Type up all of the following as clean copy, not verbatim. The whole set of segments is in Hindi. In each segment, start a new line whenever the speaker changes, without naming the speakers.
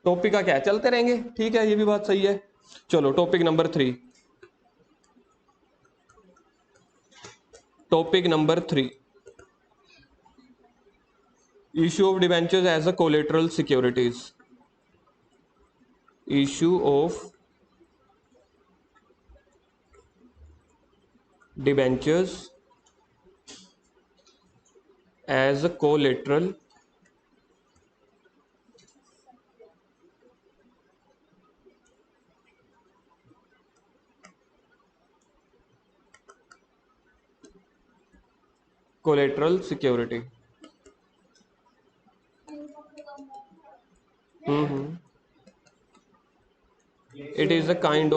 टॉपिक का क्या है, चलते रहेंगे, ठीक है, ये भी बात सही है। चलो topic number 3, topic number 3, issue of debentures as a collateral securities. Issue of debentures as a collateral collateral security. It is a kind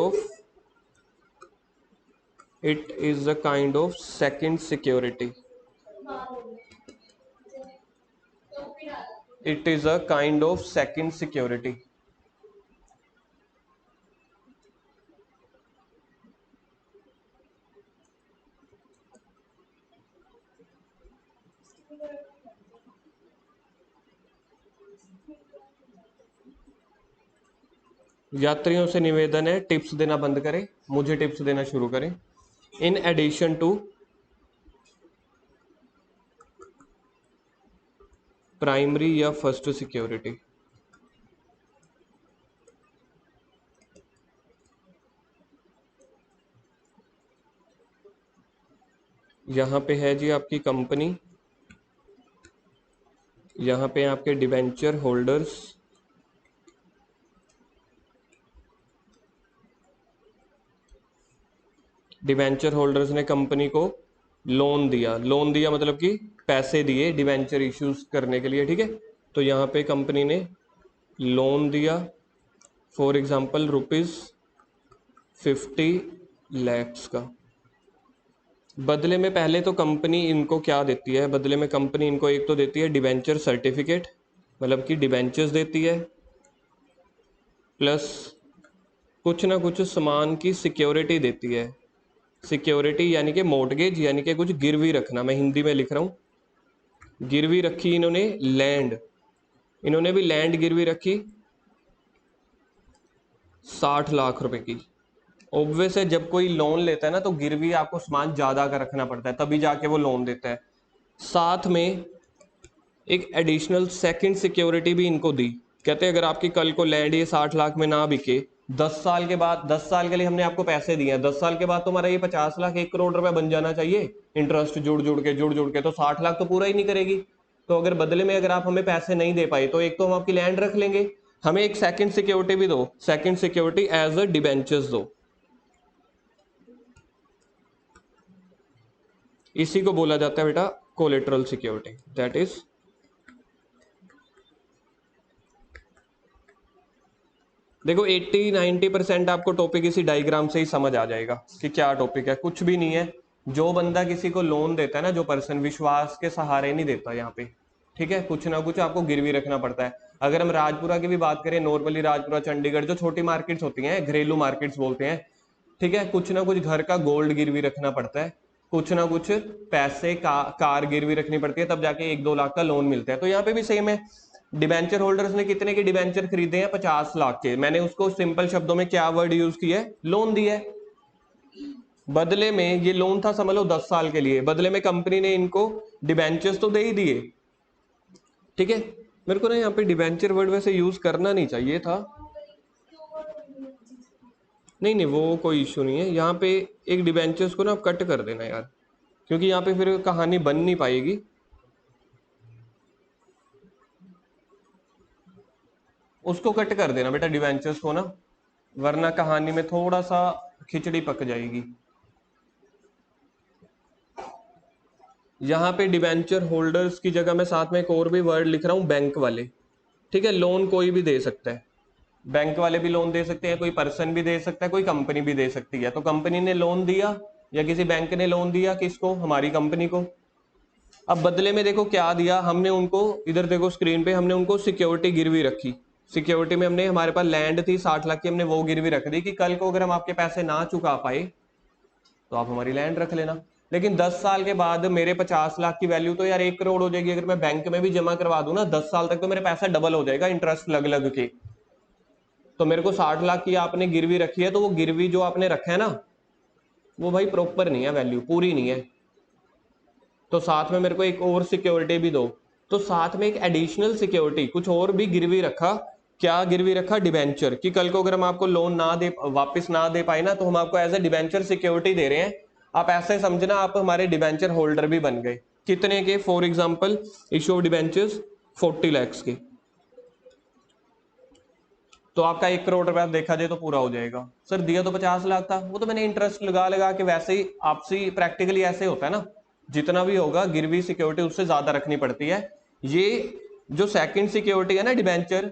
of second security. It is a kind of second security. यात्रियों से निवेदन है टिप्स देना बंद करें, मुझे टिप्स देना शुरू करें। इन एडिशन टू प्राइमरी या फर्स्ट सिक्योरिटी, यहां पे है जी आपकी कंपनी, यहां पे आपके डिबेंचर होल्डर्स, डिबेंचर होल्डर्स ने कंपनी को लोन दिया, लोन दिया मतलब कि पैसे दिए डिबेंचर इश्यूज करने के लिए, ठीक है। तो यहाँ पे कंपनी ने लोन दिया फॉर एग्जांपल ₹50 लाख का। बदले में पहले तो कंपनी इनको क्या देती है, बदले में कंपनी इनको एक तो देती है डिबेंचर सर्टिफिकेट, मतलब कि डिबेंचर्स देती है, प्लस कुछ ना कुछ सामान की सिक्योरिटी देती है। सिक्योरिटी यानी कि मॉर्टगेज, यानी कि कुछ गिरवी रखना, मैं हिंदी में लिख रहा हूँ। गिरवी रखी इन्होंने लैंड, इन्होंने भी लैंड गिरवी रखी 60 लाख रुपए की। ऑब्वियस है जब कोई लोन लेता है ना तो गिरवी आपको सामान ज्यादा का रखना पड़ता है, तभी जाके वो लोन देता है। साथ में एक एडिशनल सेकंड सिक्योरिटी भी इनको दी, कहते हैं अगर आपकी कल को लैंड ये 60 लाख में ना बिके, 10 साल के बाद, 10 साल के लिए हमने आपको पैसे दिए हैं, 10 साल के बाद तुम्हारा ये 50 लाख 1 करोड़ रुपए बन जाना चाहिए, इंटरेस्ट जुड़ जुड़ के तो 60 लाख तो पूरा ही नहीं करेगी। तो अगर बदले में अगर आप हमें पैसे नहीं दे पाए तो एक तो हम आपकी लैंड रख लेंगे, हमें एक सेकंड सिक्योरिटी भी दो, second security as a debentures दो। इसी को बोला जाता है बेटा कोलेटरल सिक्योरिटी। दैट इज, देखो 80-90% आपको टॉपिक इसी डायग्राम से ही समझ आ जाएगा कि क्या टॉपिक है। कुछ भी नहीं है, जो बंदा किसी को लोन देता है ना, जो पर्सन विश्वास के सहारे नहीं देता यहाँ पे, ठीक है, कुछ ना कुछ आपको गिरवी रखना पड़ता है। अगर हम राजपुरा की भी बात करें, नॉर्मली राजपुरा चंडीगढ़ जो छोटी मार्केट्स होती हैं, घरेलू मार्केट्स बोलते हैं, ठीक है, कुछ ना कुछ घर का गोल्ड गिरवी रखना पड़ता है, कुछ ना कुछ पैसे कार गिरवी रखनी पड़ती है, तब जाके 1-2 लाख का लोन मिलता है। तो यहाँ पे भी सेम है, डिबेंचर होल्डर्स ने कितने के डिबेंचर खरीदे हैं, 50 लाख के। मैंने उसको सिंपल शब्दों में क्या वर्ड यूज किया है, लोन दिया है। बदले में ये लोन था समझ लो 10 साल के लिए, बदले में कंपनी ने इनको डिबेंचर्स तो दे ही दिए, ठीक है। मेरे को ना यहाँ पे डिबेंचर वर्ड वैसे यूज करना नहीं चाहिए था, नहीं नहीं वो कोई इशू नहीं है। यहाँ पे एक डिबेंचर्स को ना आप कट कर देना यार, क्योंकि यहाँ पे फिर कहानी बन नहीं पाएगी। उसको कट कर देना बेटा डिबेंचर्स को ना, वरना कहानी में थोड़ा सा खिचड़ी पक जाएगी। यहाँ पे डिबेंचर होल्डर्स की जगह मैं साथ में एक और भी वर्ड लिख रहा हूँ, बैंक वाले, ठीक है। लोन कोई भी दे सकता है, बैंक वाले भी लोन दे सकते हैं, कोई पर्सन भी दे सकता है, कोई कंपनी भी दे सकती है। तो कंपनी ने लोन दिया या किसी बैंक ने लोन दिया, किसको, हमारी कंपनी को। अब बदले में देखो क्या दिया हमने उनको, इधर देखो स्क्रीन पे, हमने उनको सिक्योरिटी गिरवी रखी। सिक्योरिटी में हमने, हमारे पास लैंड थी 60 लाख की, हमने वो गिरवी रख दी कि कल को अगर हम आपके पैसे ना चुका पाए तो आप हमारी लैंड रख लेना। लेकिन 10 साल के बाद मेरे 50 लाख की वैल्यू तो यार 1 करोड़ हो जाएगी। अगर मैं बैंक में भी जमा करवा दूं ना, 10 साल तक तो मेरे पैसा डबल हो जाएगा इंटरेस्ट लग लग के। तो मेरे को 60 लाख की आपने गिरवी रखी है, तो वो गिरवी जो आपने रखा है ना, वो भाई प्रॉपर नहीं है, वैल्यू पूरी नहीं है, तो साथ में मेरे को एक और सिक्योरिटी भी दो। तो साथ में एक एडिशनल सिक्योरिटी कुछ और भी गिरवी रखा। क्या गिरवी रखा? डिबेंचर, कि कल को अगर हम आपको लोन ना दे, वापस ना दे पाए ना, तो हम आपको एज ए डिबेंचर सिक्योरिटी दे रहे हैं। आप ऐसे समझना आप हमारे डिबेंचर होल्डर भी बन गए। कितने के? For example issue of debentures 40 lakhs के, तो आपका 1 करोड़ रुपया देखा जाए तो पूरा हो जाएगा। सर दिया तो 50 लाख था, वो तो मैंने इंटरेस्ट लगा लगा के, वैसे ही आपसी प्रैक्टिकली ऐसे होता है ना, जितना भी होगा गिरवी सिक्योरिटी उससे ज्यादा रखनी पड़ती है। ये जो सेकंड सिक्योरिटी है ना डिबेंचर,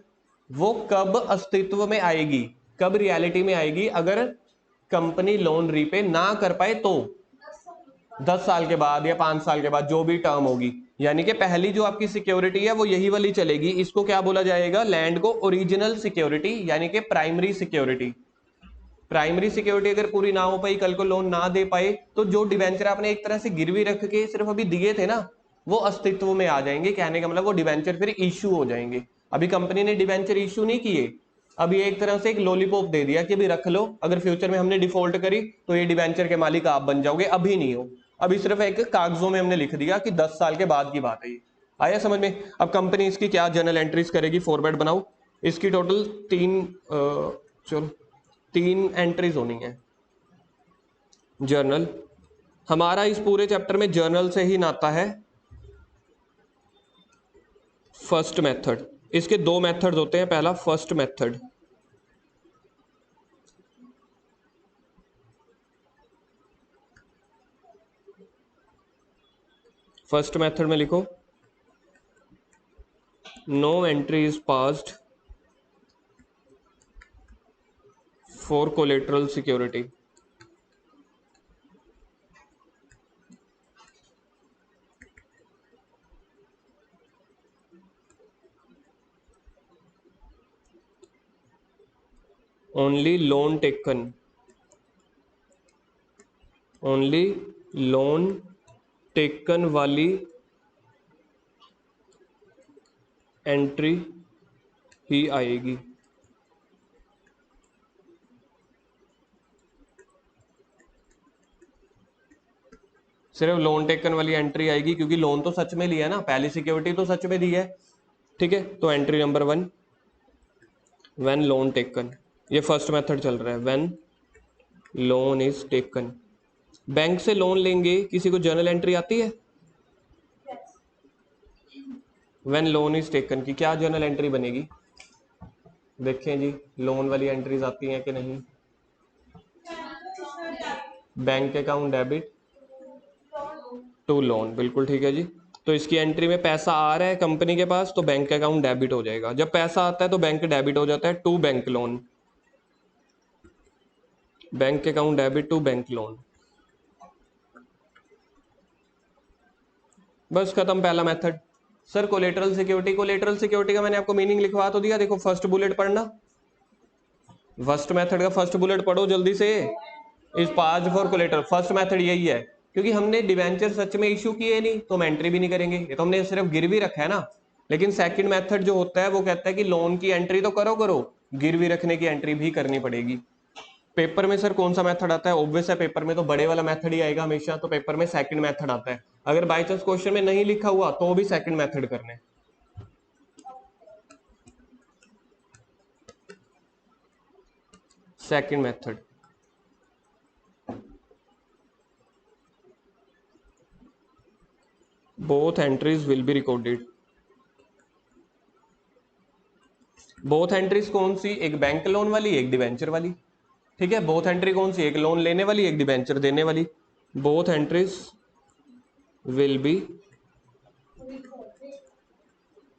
वो कब अस्तित्व में आएगी, कब रियलिटी में आएगी? अगर कंपनी लोन रीपे ना कर पाए तो 10 साल के बाद या 5 साल के बाद, जो भी टर्म होगी। यानी कि पहली जो आपकी सिक्योरिटी है वो यही वाली चलेगी। इसको क्या बोला जाएगा? लैंड को ओरिजिनल सिक्योरिटी, यानी कि प्राइमरी सिक्योरिटी। प्राइमरी सिक्योरिटी अगर पूरी ना हो पाई, कल को लोन ना दे पाए, तो जो डिवेंचर आपने एक तरह से गिरवी रख के सिर्फ अभी दिए थे ना, वो अस्तित्व में आ जाएंगे। कहने का मतलब वो डिवेंचर फिर इश्यू हो जाएंगे। अभी कंपनी ने डिवेंचर इश्यू नहीं किए, अभी एक तरह से एक लॉलीपॉप दे दिया कि अभी रख लो, अगर फ्यूचर में हमने डिफॉल्ट करी तो ये डिवेंचर के मालिक आप बन जाओगे, अभी नहीं हो। अभी सिर्फ एक कागजों में हमने लिख दिया कि 10 साल के बाद की बात है ये। आया समझ में? अब कंपनी इसकी क्या जर्नल एंट्रीज करेगी, फॉरवर्ड बनाओ। इसकी टोटल चलो 3 एंट्रीज होनी है। जर्नल, हमारा इस पूरे चैप्टर में जर्नल से ही नाता है। फर्स्ट मेथड, इसके 2 मेथड्स होते हैं। पहला फर्स्ट मेथड, फर्स्ट मेथड में लिखो no entry is passed for collateral security. Only loan taken, only loan taken वाली एंट्री ही आएगी। सिर्फ लोन टेकन वाली एंट्री आएगी, क्योंकि लोन तो सच में लिया है ना, पहली सिक्योरिटी तो सच में दी है। ठीक है, तो entry number 1, when loan taken, ये फर्स्ट मेथड चल रहा है। When loan is taken, bank से लोन लेंगे, किसी को जर्नल एंट्री आती है? व्हेन लोन इज टेकन की क्या जर्नल एंट्री बनेगी? देखें जी, लोन वाली एंट्रीज आती हैं कि नहीं? Bank account debit to loan, बिल्कुल ठीक है जी। तो इसकी एंट्री में पैसा आ रहा है कंपनी के पास, तो बैंक अकाउंट डेबिट हो जाएगा। जब पैसा आता है तो बैंक डेबिट हो जाता है to bank loan, bank account debit to bank loan. बस खत्म पहला मेथड। Sir collateral security, collateral security का मैंने आपको मीनिंग लिखवा तो दिया, देखो फर्स्ट बुलेट पढ़ना, फर्स्ट मेथड का फर्स्ट बुलेट पढ़ो जल्दी से। Is pass for collateral, first method यही है, क्योंकि हमने डिवेंचर सच में इशू किए नहीं तो हम एंट्री भी नहीं करेंगे, ये तो हमने सिर्फ गिरवी रखा है ना। लेकिन सेकंड मेथड जो होता है वो कहता है कि लोन की एंट्री तो करो करो, गिरवी रखने की एंट्री भी करनी पड़ेगी। पेपर में सर कौन सा मेथड आता है? ऑब्वियस है, पेपर में तो बड़े वाला मेथड ही आएगा हमेशा, तो पेपर में सेकंड मेथड आता है। अगर बाई चांस क्वेश्चन में नहीं लिखा हुआ तो भी सेकंड मेथड करने। Second method, both entries will be recorded. Both entries कौन सी? एक बैंक लोन वाली, एक डिवेंचर वाली। ठीक है, बोथ एंट्री कौन सी? एक लोन लेने वाली, एक डिवेंचर देने वाली। Both entries will be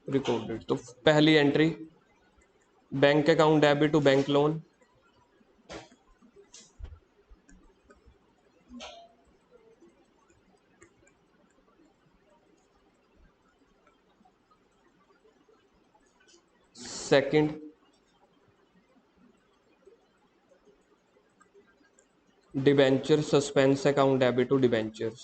recorded. तो पहली entry bank account debit to bank loan, second debenture suspense account debit to debentures.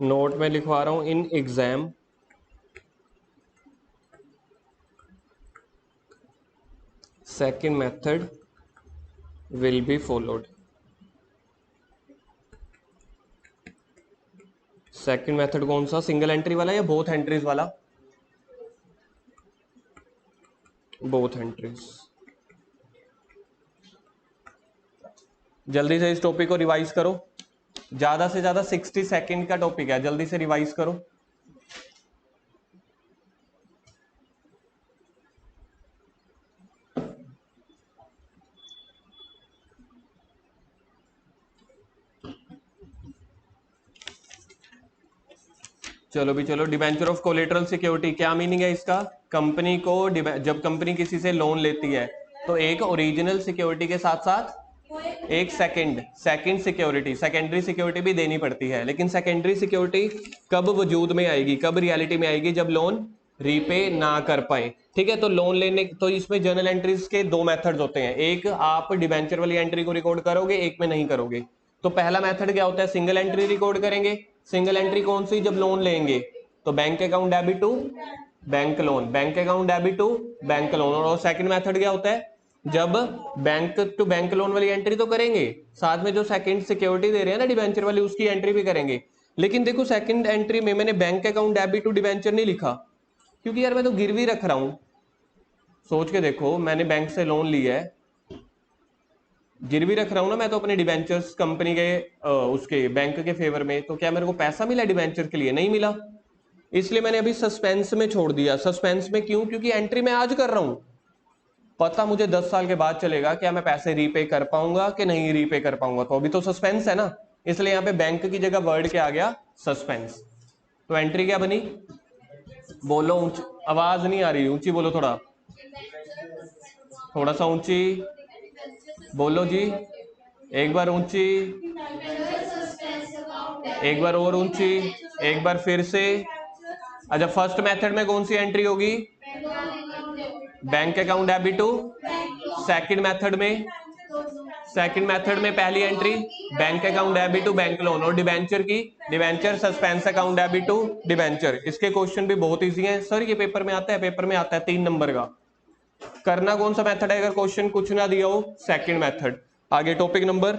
Note में लिखवा रहा हूं, in exam second method will be followed. Second method कौन सा, सिंगल एंट्री वाला या बोथ एंट्रीज वाला? Both entries. जल्दी से इस टॉपिक को रिवाइज करो, ज्यादा से ज्यादा 60 सेकंड का टॉपिक है, जल्दी से रिवाइज करो। चलो भी चलो। डिबेंचर ऑफ कोलेटरल सिक्योरिटी क्या मीनिंग है इसका? कंपनी को जब कंपनी किसी से लोन लेती है तो एक ओरिजिनल सिक्योरिटी के साथ साथ एक सेकंड सिक्योरिटी, सेकेंडरी सिक्योरिटी भी देनी पड़ती है। लेकिन सेकेंडरी सिक्योरिटी कब वजूद में आएगी, कब रियलिटी में आएगी? जब लोन रीपे ना कर पाए। ठीक है, तो लोन लेने, तो इसमें जर्नल एंट्रीज के दो मेथड्स होते हैं, एक आप डिबेंचर वाली एंट्री को रिकॉर्ड करोगे, एक में नहीं करोगे। तो पहला मेथड क्या होता है? सिंगल एंट्री रिकॉर्ड करेंगे। सिंगल एंट्री कौन सी? जब लोन लेंगे तो bank account debit to bank loan, bank account debit to bank loan. और सेकंड मेथड क्या होता है? जब बैंक टू बैंक लोन वाली एंट्री तो करेंगे, साथ में जो सेकंड सिक्योरिटी दे रहे हैं ना डिबेंचर वाली, उसकी एंट्री भी करेंगे। लेकिन देखो सेकंड एंट्री में मैंने bank account debit to debenture नहीं लिखा, क्योंकि यार मैं तो गिरवी रख रहा हूं। सोच के देखो, मैंने बैंक से लोन लिया है, गिरवी रख रहा हूं ना मैं तो अपने डिबेंचर्स कंपनी के उसके बैंक के फेवर में, तो क्या मेरे को पैसा मिला डिबेंचर के लिए? नहीं मिला। इसलिए मैंने अभी सस्पेंस में छोड़ दिया। सस्पेंस में क्यों? क्योंकि एंट्री मैं आज कर रहा हूं, पता मुझे 10 साल के बाद चलेगा क्या मैं पैसे रीपे कर पाऊंगा कि नहीं रीपे कर पाऊंगा, तो अभी तो सस्पेंस है ना। इसलिए यहां पे बैंक की जगह वर्ड क्या आ गया? सस्पेंस। तो एंट्री क्या बनी? बोलो ऊंची, आवाज नहीं आ रही, ऊंची बोलो थोड़ा, थोड़ा सा ऊंची बोलो जी। एक बार ऊंची, एक बार और ऊंची, एक बार फिर से। अच्छा, फर्स्ट मेथड में कौन सी एंट्री होगी? Bank account debit to. Second method में, सेकंड मेथड में पहली entry bank account debit to bank loan, और डिबेंचर की debenture suspense account debit to debenture. इसके क्वेश्चन भी बहुत इजी हैं सर, ये पेपर में आता है, पेपर में आता है 3 नंबर का। करना कौन सा मेथड है? अगर क्वेश्चन कुछ ना दिया हो, सेकंड मेथड। आगे टॉपिक नंबर